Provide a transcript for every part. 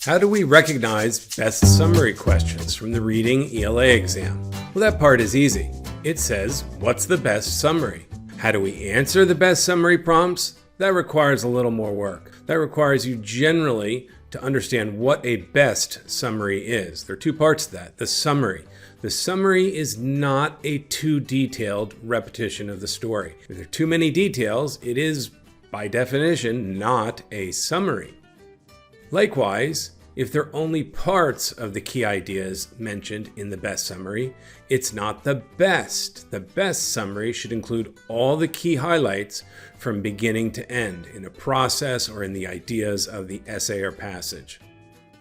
How do we recognize best summary questions from the reading ELA exam? Well, that part is easy. It says, what's the best summary? How do we answer the best summary prompts? That requires a little more work. That requires you generally to understand what a best summary is. There are two parts to that. The summary. The summary is not a too detailed repetition of the story. If there are too many details, it is, by definition, not a summary. Likewise, if there are only parts of the key ideas mentioned in the best summary, it's not the best. The best summary should include all the key highlights from beginning to end in a process or in the ideas of the essay or passage.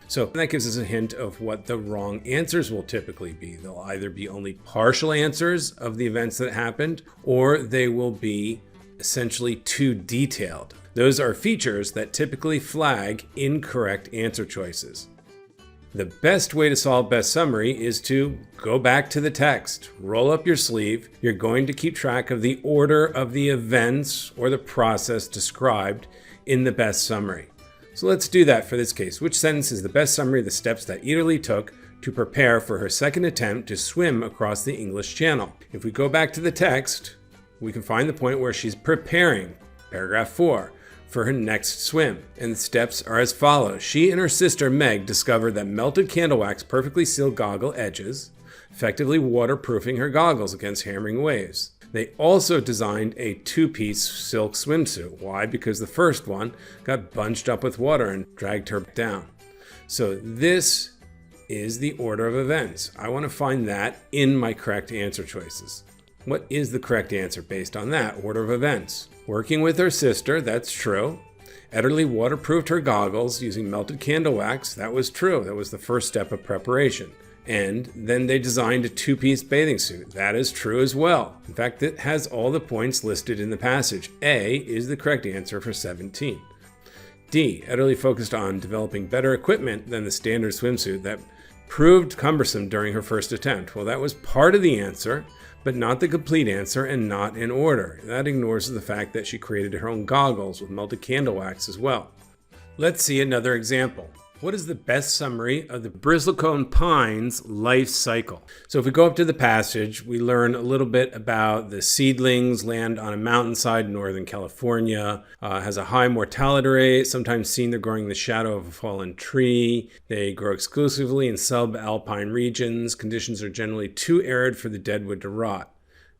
So that gives us a hint of what the wrong answers will typically be. They'll either be only partial answers of the events that happened, or they will be essentially too detailed. Those are features that typically flag incorrect answer choices. The best way to solve best summary is to go back to the text, roll up your sleeve. You're going to keep track of the order of the events or the process described in the best summary. So let's do that for this case. Which sentence is the best summary of the steps that Ederly took to prepare for her second attempt to swim across the English Channel? If we go back to the text, we can find the point where she's preparing, paragraph 4, for her next swim. And the steps are as follows. She and her sister Meg discovered that melted candle wax perfectly sealed goggle edges, effectively waterproofing her goggles against hammering waves. They also designed a two-piece silk swimsuit. Why? Because the first one got bunched up with water and dragged her down. So this is the order of events. I want to find that in my correct answer choices. What is the correct answer based on that order of events? Working with her sister, that's true. Ederly waterproofed her goggles using melted candle wax, that was true. That was the first step of preparation. And then they designed a two-piece bathing suit. That is true as well. In fact, it has all the points listed in the passage. A is the correct answer for 17. D, Ederly focused on developing better equipment than the standard swimsuit that proved cumbersome during her first attempt. Well, that was part of the answer, but not the complete answer and not in order. That ignores the fact that she created her own goggles with melted candle wax as well. Let's see another example. What is the best summary of the bristlecone pine's life cycle? So if we go up to the passage, we learn a little bit about the seedlings land on a mountainside in Northern California, has a high mortality rate, sometimes seen they're growing in the shadow of a fallen tree. They grow exclusively in subalpine regions. Conditions are generally too arid for the deadwood to rot.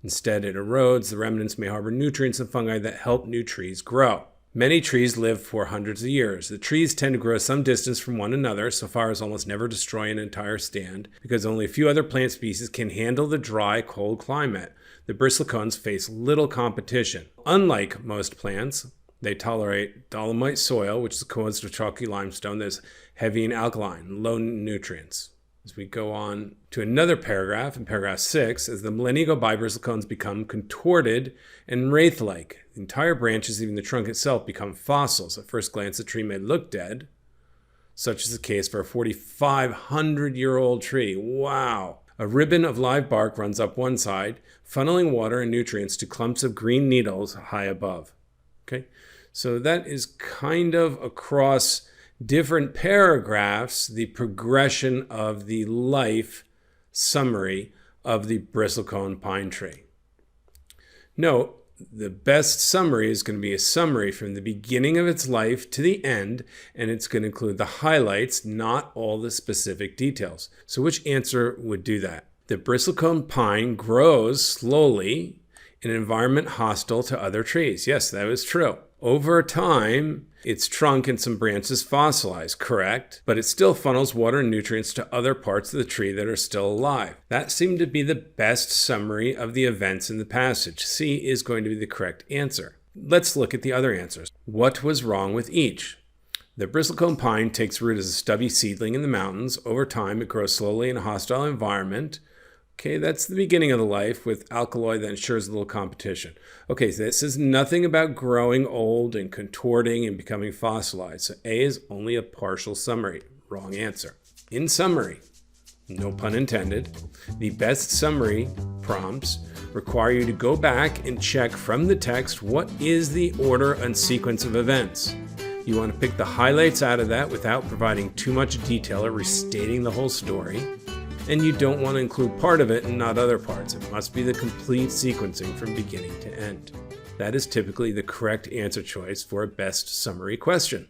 Instead, it erodes. The remnants may harbor nutrients and fungi that help new trees grow. Many trees live for hundreds of years. The trees tend to grow some distance from one another, so far as almost never destroy an entire stand, because only a few other plant species can handle the dry, cold climate. The bristlecones face little competition. Unlike most plants, they tolerate dolomite soil, which is composed of chalky limestone that's heavy and alkaline, low in nutrients. As we go on to another paragraph, in paragraph 6, as the millennia go by, bristlecones become contorted and wraith-like. The entire branches, even the trunk itself, become fossils. At first glance, the tree may look dead. Such is the case for a 4,500-year-old tree. Wow! A ribbon of live bark runs up one side, funneling water and nutrients to clumps of green needles high above. Okay, so that is kind of across different paragraphs, the progression of the life summary of the bristlecone pine tree. Note, the best summary is going to be a summary from the beginning of its life to the end, and it's going to include the highlights, not all the specific details. So which answer would do that? The bristlecone pine grows slowly in an environment hostile to other trees. Yes, that is true. Over time, its trunk and some branches fossilize, correct? But it still funnels water and nutrients to other parts of the tree that are still alive. That seemed to be the best summary of the events in the passage. C is going to be the correct answer. Let's look at the other answers. What was wrong with each? The bristlecone pine takes root as a stubby seedling in the mountains. Over time, it grows slowly in a hostile environment. Okay, that's the beginning of the life with alkaloid that ensures a little competition. Okay, so this is nothing about growing old and contorting and becoming fossilized. So A is only a partial summary. Wrong answer. In summary, no pun intended, the best summary prompts require you to go back and check from the text what is the order and sequence of events. You want to pick the highlights out of that without providing too much detail or restating the whole story. And you don't want to include part of it and not other parts. It must be the complete sequencing from beginning to end. That is typically the correct answer choice for a best summary question.